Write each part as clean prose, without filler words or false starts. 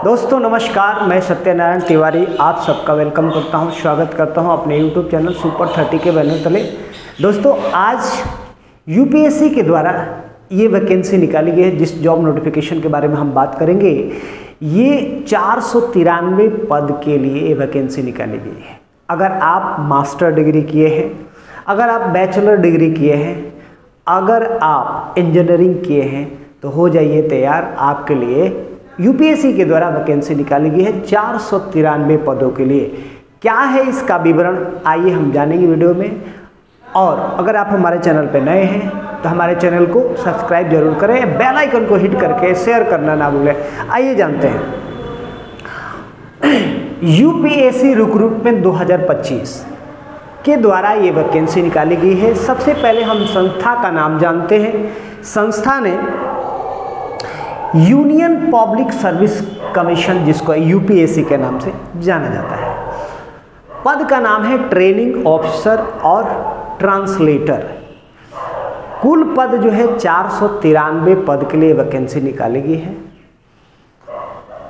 दोस्तों नमस्कार, मैं सत्यनारायण तिवारी आप सबका वेलकम करता हूं, स्वागत करता हूं अपने यूट्यूब चैनल सुपर 30 के बैनर तले। दोस्तों आज यूपीएससी के द्वारा ये वैकेंसी निकाली गई है, जिस जॉब नोटिफिकेशन के बारे में हम बात करेंगे। ये 493 पद के लिए ये वैकेंसी निकाली गई है। अगर आप मास्टर डिग्री किए हैं, अगर आप बैचलर डिग्री किए हैं, अगर आप इंजीनियरिंग किए हैं तो हो जाइए तैयार। आपके लिए यूपीएससी के द्वारा वैकेंसी निकाली गई है 493 पदों के लिए। क्या है इसका विवरण, आइए हम जानेंगे वीडियो में। और अगर आप हमारे चैनल पर नए हैं तो हमारे चैनल को सब्सक्राइब जरूर करें, बेल आइकन को हिट करके शेयर करना ना भूलें। आइए जानते हैं यूपीएससी रिक्रूटमेंट 2025 के द्वारा ये वैकेंसी निकाली गई है। सबसे पहले हम संस्था का नाम जानते हैं। संस्था ने यूनियन पब्लिक सर्विस कमीशन, जिसको यूपीएससी के नाम से जाना जाता है। पद का नाम है ट्रेनिंग ऑफिसर और ट्रांसलेटर। कुल पद जो है 493 पद के लिए वैकेंसी निकाली गई है।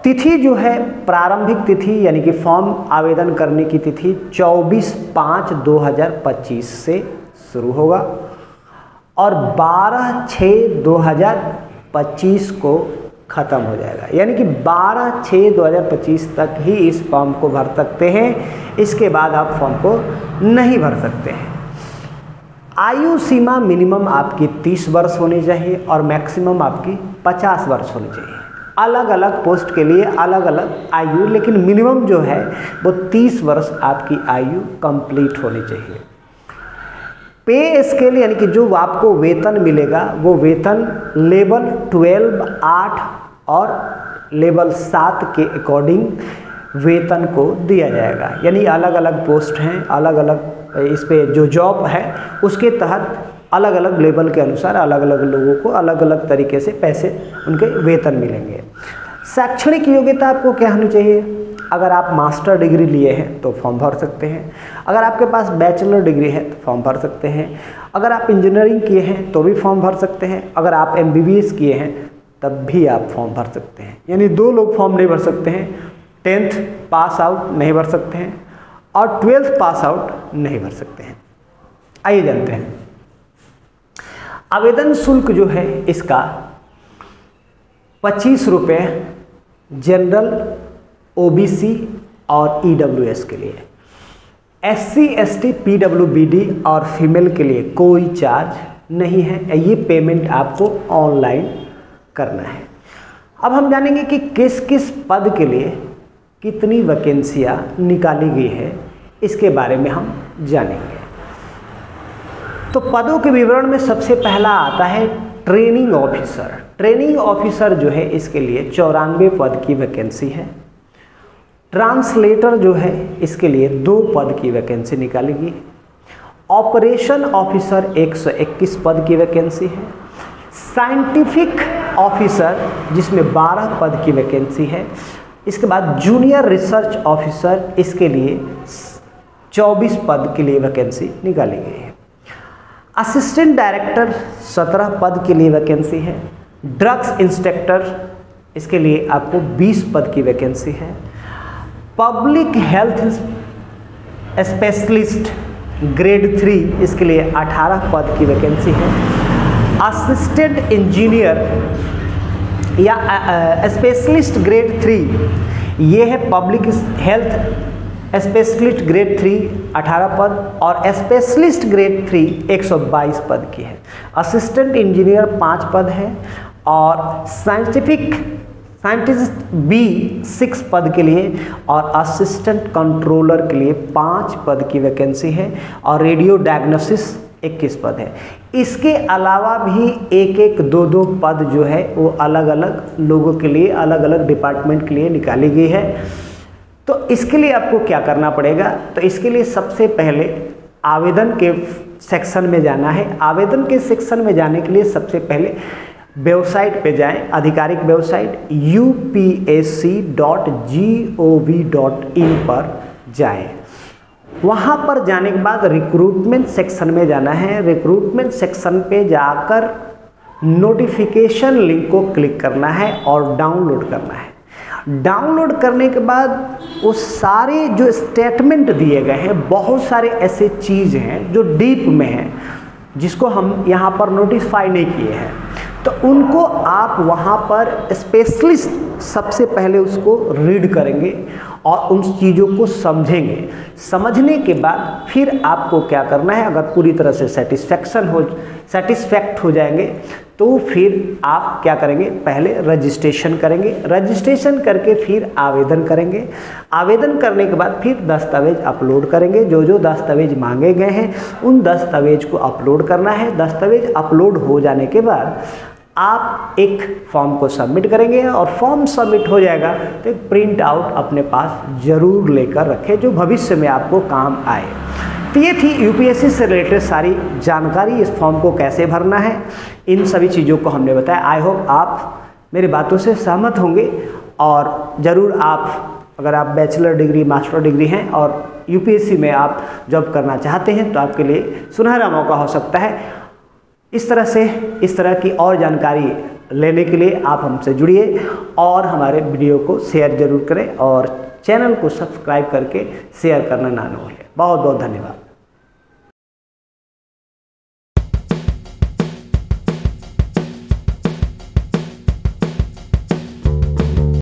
तिथि जो है प्रारंभिक तिथि यानी कि फॉर्म आवेदन करने की तिथि 24/5/2025 से शुरू होगा और 12/6/2025 को ख़त्म हो जाएगा। यानी कि 12/6/2025 तक ही इस फॉर्म को भर सकते हैं। इसके बाद आप फॉर्म को नहीं भर सकते हैं। आयु सीमा मिनिमम आपकी 30 वर्ष होनी चाहिए और मैक्सिमम आपकी 50 वर्ष होनी चाहिए। अलग अलग पोस्ट के लिए अलग अलग आयु, लेकिन मिनिमम जो है वो 30 वर्ष आपकी आयु कंप्लीट होनी चाहिए। पे स्केल यानी कि जो आपको वेतन मिलेगा वो वेतन लेवल 12, 8 और लेवल 7 के अकॉर्डिंग वेतन को दिया जाएगा। यानी अलग अलग पोस्ट हैं, अलग अलग इस पे जो जॉब है उसके तहत अलग अलग लेवल के अनुसार अलग अलग लोगों को अलग अलग तरीके से पैसे उनके वेतन मिलेंगे। शैक्षणिक योग्यता आपको क्या होनी चाहिए? अगर आप मास्टर डिग्री लिए हैं तो फॉर्म भर सकते हैं। अगर आपके पास बैचलर डिग्री है तो फॉर्म भर सकते हैं। अगर आप इंजीनियरिंग किए हैं तो भी फॉर्म भर सकते हैं। अगर आप MBBS किए हैं तब भी आप फॉर्म भर सकते हैं। यानी 2 लोग फॉर्म नहीं भर सकते हैं। 10th पास आउट नहीं भर सकते हैं और 12th पास आउट नहीं भर सकते हैं। आइए जानते हैं आवेदन शुल्क जो है इसका 25 रुपये जनरल, OBC और EWS के लिए। SC, ST, PWBD और फीमेल के लिए कोई चार्ज नहीं है। ये पेमेंट आपको ऑनलाइन करना है। अब हम जानेंगे कि किस किस पद के लिए कितनी वैकेंसियाँ निकाली गई है, इसके बारे में हम जानेंगे। तो पदों के विवरण में सबसे पहला आता है ट्रेनिंग ऑफिसर। ट्रेनिंग ऑफिसर जो है इसके लिए 94 पद की वैकेंसी है। ट्रांसलेटर जो है इसके लिए 2 पद की वैकेंसी निकाली गई। ऑपरेशन ऑफिसर 121 पद की वैकेंसी है। साइंटिफिक ऑफिसर जिसमें 12 पद की वैकेंसी है। इसके बाद जूनियर रिसर्च ऑफिसर, इसके लिए 24 पद के लिए वैकेंसी निकाली गई है। असिस्टेंट डायरेक्टर 17 पद के लिए वैकेंसी है। ड्रग्स इंस्पेक्टर, इसके लिए आपको 20 पद की वैकेंसी है। पब्लिक हेल्थ स्पेशलिस्ट ग्रेड 3, इसके लिए 18 पद की वैकेंसी है। असिस्टेंट इंजीनियर या स्पेशलिस्ट ग्रेड 3, ये है पब्लिक हेल्थ स्पेशलिस्ट ग्रेड 3 18 पद और स्पेशलिस्ट ग्रेड 3 122 पद की है। असिस्टेंट इंजीनियर 5 पद है और साइंटिस्ट बी 6 पद के लिए और असिस्टेंट कंट्रोलर के लिए 5 पद की वैकेंसी है और रेडियो डायग्नोसिस 21 पद है। इसके अलावा भी 1-1, 2-2 पद जो है वो अलग अलग लोगों के लिए, अलग अलग डिपार्टमेंट के लिए निकाली गई है। तो इसके लिए आपको क्या करना पड़ेगा? तो इसके लिए सबसे पहले आवेदन के सेक्शन में जाना है। आवेदन के सेक्शन में जाने के लिए सबसे पहले वेबसाइट पे जाएं, आधिकारिक वेबसाइट upsc.gov.in पर जाएं। वहाँ पर जाने के बाद रिक्रूटमेंट सेक्शन में जाना है। रिक्रूटमेंट सेक्शन पे जाकर नोटिफिकेशन लिंक को क्लिक करना है और डाउनलोड करना है। डाउनलोड करने के बाद वो सारे जो स्टेटमेंट दिए गए हैं, बहुत सारे ऐसे चीज़ हैं जो डीप में हैं जिसको हम यहाँ पर नोटिफाई नहीं किए हैं, तो उनको आप वहाँ पर स्पेशलिस्ट सबसे पहले उसको रीड करेंगे और उन चीज़ों को समझेंगे। समझने के बाद फिर आपको क्या करना है, अगर पूरी तरह से सेटिस्फैक्ट हो जाएंगे तो फिर आप क्या करेंगे, पहले रजिस्ट्रेशन करेंगे। रजिस्ट्रेशन करके फिर आवेदन करेंगे। आवेदन करने के बाद फिर दस्तावेज अपलोड करेंगे। जो जो दस्तावेज मांगे गए हैं उन दस्तावेज को अपलोड करना है। दस्तावेज अपलोड हो जाने के बाद आप एक फॉर्म को सबमिट करेंगे और फॉर्म सबमिट हो जाएगा तो एक प्रिंट आउट अपने पास ज़रूर लेकर रखें जो भविष्य में आपको काम आए। तो ये थी यूपीएससी से रिलेटेड सारी जानकारी। इस फॉर्म को कैसे भरना है, इन सभी चीज़ों को हमने बताया। आई होप आप मेरी बातों से सहमत होंगे और ज़रूर अगर आप बैचलर डिग्री, मास्टर डिग्री हैं और यूपीएससी में आप जॉब करना चाहते हैं तो आपके लिए सुनहरा मौका हो सकता है। इस तरह की और जानकारी लेने के लिए आप हमसे जुड़िए और हमारे वीडियो को शेयर ज़रूर करें और चैनल को सब्सक्राइब करके शेयर करना ना भूलें। बहुत बहुत धन्यवाद।